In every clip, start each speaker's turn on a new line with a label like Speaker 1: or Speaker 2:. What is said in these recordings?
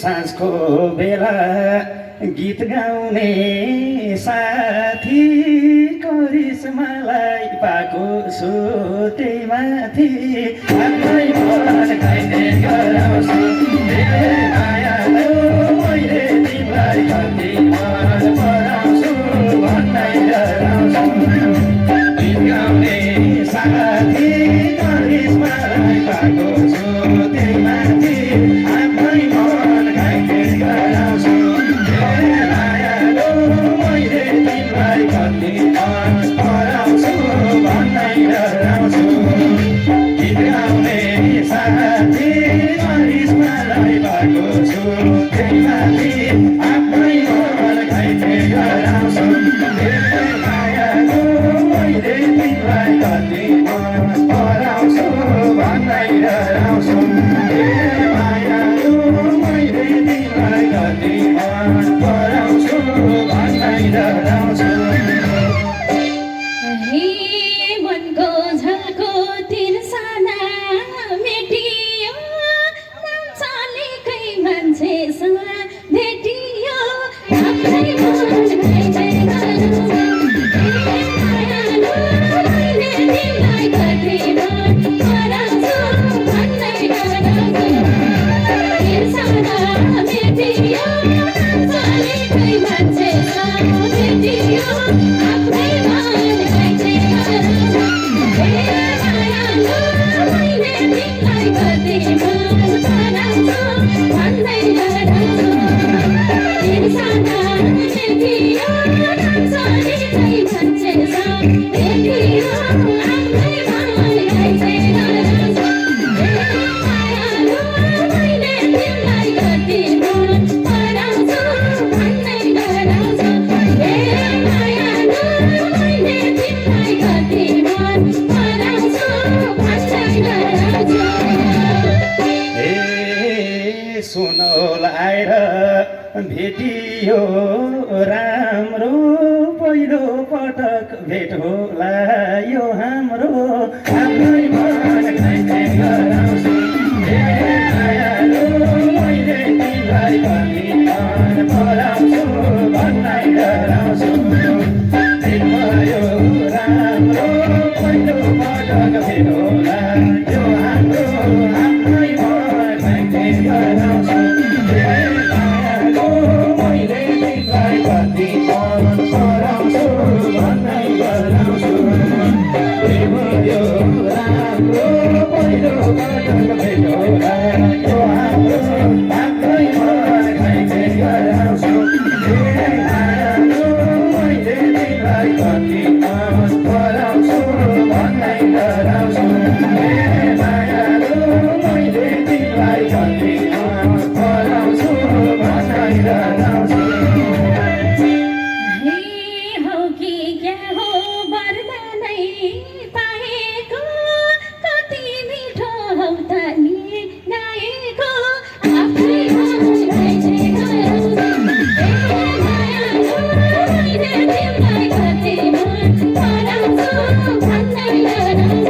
Speaker 1: साँझको बेला गीत गाउने साथी करिश्मालाई पाएको छु त्यही माथि आफ्नै मन खाइने गराउँछु मायालो मैले तिमीलाई कति मन पराउँछु भन्दै डराउँछु गीत गाउने साथी करिश्मालाई पाएको छु त्यही माथि आफ्नै मन खाइने गराउँछु मायालो मैले तिमीलाई कति मन पराउँछु भन्दै डराउँछु गीत गाउने साथी करिश्मालाई पाएको छु त्यही माथि आफ्नै मन खाइने गराउँछु मायालो मैले तिमीलाई कति मन पराउँछु भन्दै डराउँछु मायालो मैले तिमीलाई कति मन पराउँछु भन्दै डराउँछु
Speaker 2: मनको झल्को तिर्सना मेटियो नाम्चालेकै मान्छेसँग भेटियो आफ्नै मन खाइने गराउँछु मायालो मैले तिमीलाई कति मन पराउँछु भन्दै डराउँछु तिर्सना मेटियो नाम्चालेकै मान्छेसँग भेटियो आफ्नै मन खाइने गराउँछु मायालो मैले तिमीलाई कति मन पराउँछु भन्दै डराउँछु तिर्सना मेटियो नाम्चालेकै मान्छेसँग भेटियो आफ्नै मन खाइने गराउँछु मायालो मैले तिमीलाई कति मन पराउँछु भन्दै डराउँछु मायालो मैले तिमीलाई कति मन पराउँछु भन्दै डराउँछु
Speaker 1: सुनौल आएर भेटियो राम्रो पहिलो पटक भेट होला यो हाम्रो आफ्नै मन खाइने गराउँछु मायालो मैले तिमीलाई कति मन पराउँछु भन्दै डराउँछु भेट भयो राम्रो पहिलो पटक भेट होला यो हाम्रो आफ्नै मन खाइने गराउँछु मायालो मैले तिमीलाई कति मन पराउँछु भन्दै डराउँछु भेट भयो राम्रो पहिलो पटक भेट होला यो हाम्रो आफ्नै मन खाइने गराउँछु मायालो मैले तिमीलाई कति मन पराउँछु भन्दै डराउँछु मायालो मैले तिमीलाई कति मन पराउँछु भन्दै डराउँछु
Speaker 2: हौ कि क्या हो वरदानै पाएको कति मिठो हौ त नि गाएको आफ्नै मन खाइने गराउँछु मायालो मैले तिमीलाई कति मन पराउँछु भन्दै डराउँछु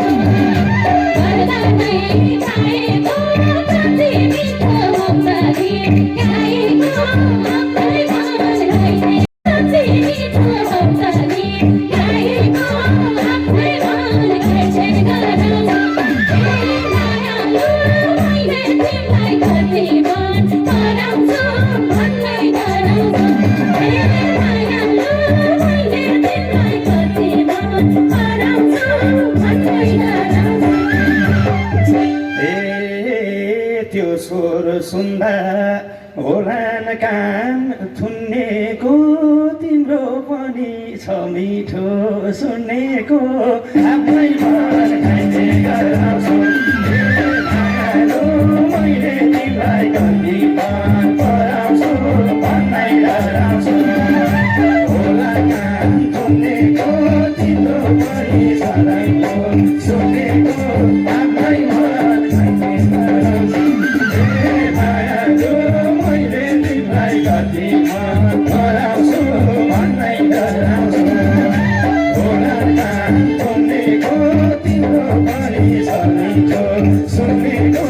Speaker 2: वरदानै पाएको कति मिठो हौ त नि गाएको आफ्नै मन खाइने कति मिठो हौ त नि गाएको आफ्नै मन खाइने गराउँछु मायालो मैले तिमीलाई कति मन पराउँछु भन्दै डराउँछु मायालो मैले तिमीलाई कति मन पराउँछु भन्दै डराउँछु
Speaker 1: त्यो स्वर सुन्दा होलान् कान थुन्नेको तिम्रो पनि छ मिठो सुन्नेको आफ्नै मन खाइने गराउँछु मायालो मैले तिमीलाई कति मन पराउँछु भन्दै डराउँछु होला कान थुन्नेको तिम्रो पनि सधैँको सुन्नेको आफ्नै मन खाइने गराउँछु मायालो मैले तिमीलाई कति मन पराउँछु भन्दै डराउँछु होला कान थुन्नेको तिम्रो पनि सधैँको सुन्नेको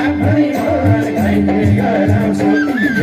Speaker 1: आफ्नै मन खाइने गराउँछु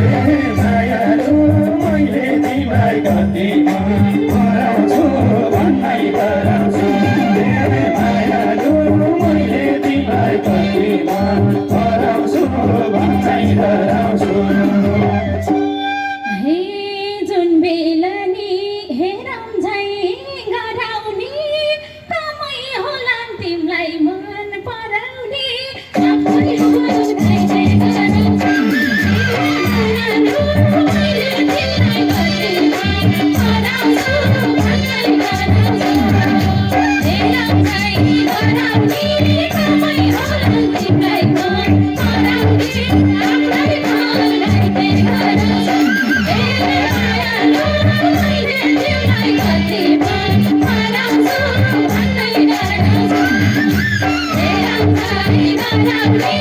Speaker 2: हराउने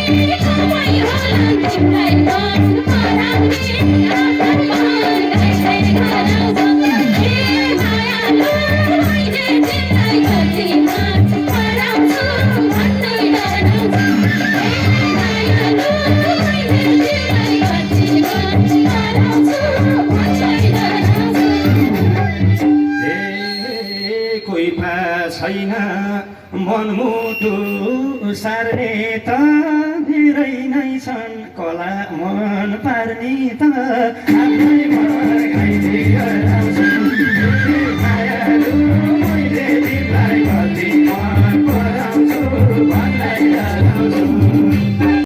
Speaker 2: समय होला तिमीलाई मन पराउने आफ्नो मन गाई गराउँछ ए मायालु मैले तिमीलाई कति मन पराउँछु भन्दै डराउँछ ए मायालु मैले तिमीलाई कति मन पराउँछु भन्दै डराउँछ
Speaker 1: कोही पा छैन मनमुटु सार्ने त धेरै नै छन् कला मन पार्ने त आफ्नै मन घाइते